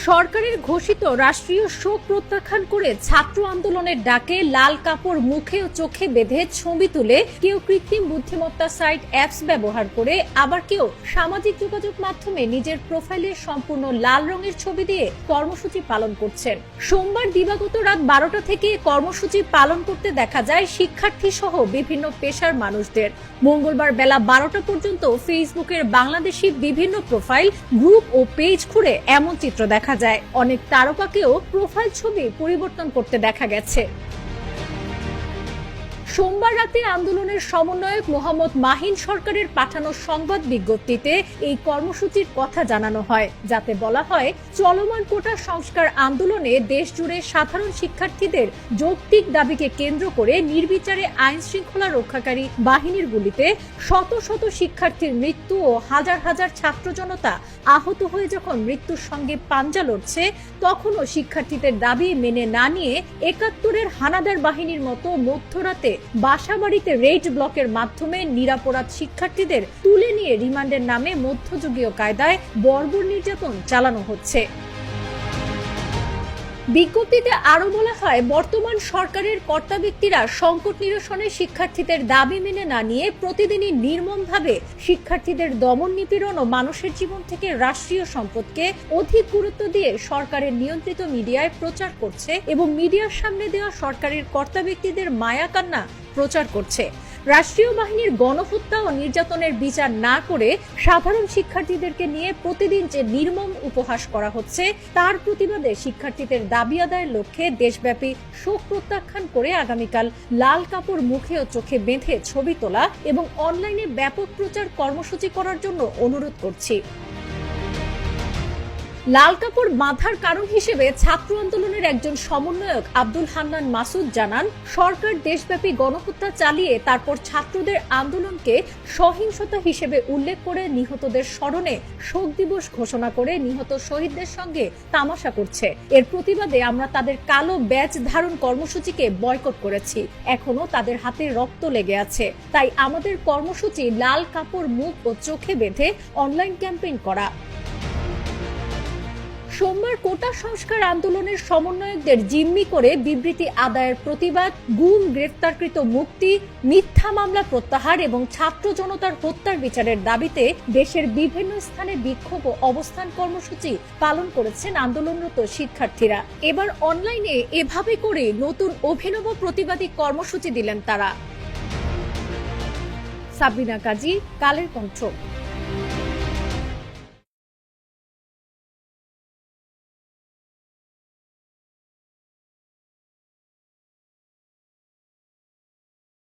সরকারের ঘোষিত রাষ্ট্রীয় শোক প্রত্যাখ্যান করে ছাত্র আন্দোলনের ডাকে লাল কাপড় মুখে ও চোখে বেঁধে ছবি তুলে কেউ কৃত্রিম বুদ্ধিমত্তা সাইট অ্যাপস ব্যবহার করে, আবার কেউ সামাজিক যোগাযোগ মাধ্যমে নিজের প্রোফাইলে সম্পূর্ণ লাল রঙের ছবি দিয়ে কর্মসূচি পালন করছেন। সোমবার দিবাগত রাত 12টা থেকে কর্মসূচি পালন করতে দেখা যায় শিক্ষার্থী সহ বিভিন্ন পেশার মানুষদের। মঙ্গলবার বেলা 12টা পর্যন্ত ফেসবুকের বাংলাদেশি বিভিন্ন প্রোফাইল, গ্রুপ ও পেজ ঘুরে এমন চিত্র দেখা যায়। অনেক তারকাকেও প্রোফাইল ছবি পরিবর্তন করতে দেখা গেছে। সোমবার রাতে আন্দোলনের সমন্বয়ক মোহাম্মদ মাহিন সরকারের পাঠানো সংবাদ বিজ্ঞপ্তিতে এই কর্মসূচির কথা জানানো হয়, যাতে বলা হয়, চলমান কোটা সংস্কার আন্দোলনে দেশজুড়ে সাধারণ শিক্ষার্থীদের যৌক্তিক দাবিকে কেন্দ্র করে নির্বিচারে আইন শৃঙ্খলা রক্ষাকারী বাহিনীর গুলিতে শত শত শিক্ষার্থীর মৃত্যু ও হাজার হাজার ছাত্র জনতা আহত হয়ে যখন মৃত্যুর সঙ্গে পাঞ্জা লড়ছে, তখনও শিক্ষার্থীদের দাবি মেনে না নিয়ে ৭১-এর হানাদার বাহিনীর মতো মধ্যরাতে বাসাবাড়িতে রেড ব্লকের মাধ্যমে নিরাপরাধ শিক্ষার্থীদের তুলে নিয়ে রিমান্ডের নামে মধ্যযুগীয় কায়দায় বর্বর নির্যাতন চালানো হচ্ছে। বিজ্ঞপ্তিতে আরো বলা হয়, বর্তমান সরকারের কর্তা ব্যক্তিরা সংকট নিরসনে শিক্ষার্থীদের দাবি মেনে না নিয়ে প্রতিদিনই নির্মমভাবে শিক্ষার্থীদের দমন নিপীড়ন ও মানুষের জীবন থেকে রাষ্ট্রীয় সম্পদকে অধিক গুরুত্ব দিয়ে সরকারের নিয়ন্ত্রিত মিডিয়ায় প্রচার করছে এবং মিডিয়ার সামনে দেওয়া সরকারের কর্তা ব্যক্তিদের মায়া কান্না প্রচার করছে। রাষ্ট্রীয় বাহিনীর গণহত্যা ও নির্যাতনের বিচার না করে সাধারণ শিক্ষার্থীদেরকে নিয়ে প্রতিদিন যে নির্মম উপহাস করা হচ্ছে, তার প্রতিবাদে শিক্ষার্থীদের দাবি আদায়ের লক্ষ্যে দেশব্যাপী শোক প্রত্যাখ্যান করে আগামীকাল লাল কাপড় মুখে ও চোখে বেঁধে ছবি তোলা এবং অনলাইনে ব্যাপক প্রচার কর্মসূচি করার জন্য অনুরোধ করছি। লাল কাপড় বাঁধার কারণ হিসেবে ছাত্র আন্দোলনের একজন সমন্বয়ক আব্দুল হান্নান মাসুদ জানান, সরকার দেশব্যাপী গণহত্যা চালিয়ে তারপর ছাত্রদের আন্দোলনকে সহিংসতা হিসেবে উল্লেখ করে নিহতদের স্মরণে শোক দিবস ঘোষণা করে নিহত শহীদদের সঙ্গে তামাশা করছে। এর প্রতিবাদে আমরা তাদের কালো ব্যাজ ধারণ কর্মসূচিকে বয়কট করেছি। এখনো তাদের হাতে রক্ত লেগে আছে। তাই আমাদের কর্মসূচি লাল কাপড় মুখ ও চোখে বেঁধে অনলাইন ক্যাম্পেইন করা। সোমবার কোটা সংস্কার আন্দোলনের সমন্বয়কদের জিম্মি করে বিবৃতি আদায়ের প্রতিবাদ, গুম, গ্রেফতারকৃত মুক্তি, মিথ্যা মামলা প্রত্যাহার এবং ছাত্র জনতার হত্যার বিচারের দাবিতে দেশের বিভিন্ন স্থানে বিক্ষোভ ও অবস্থান কর্মসূচি পালন করেছেন আন্দোলনরত শিক্ষার্থীরা। এবার অনলাইনে এভাবে করে নতুন অভিনব প্রতিবাদী কর্মসূচি দিলেন তারা। সাবিনা কাজী, কালের কণ্ঠ।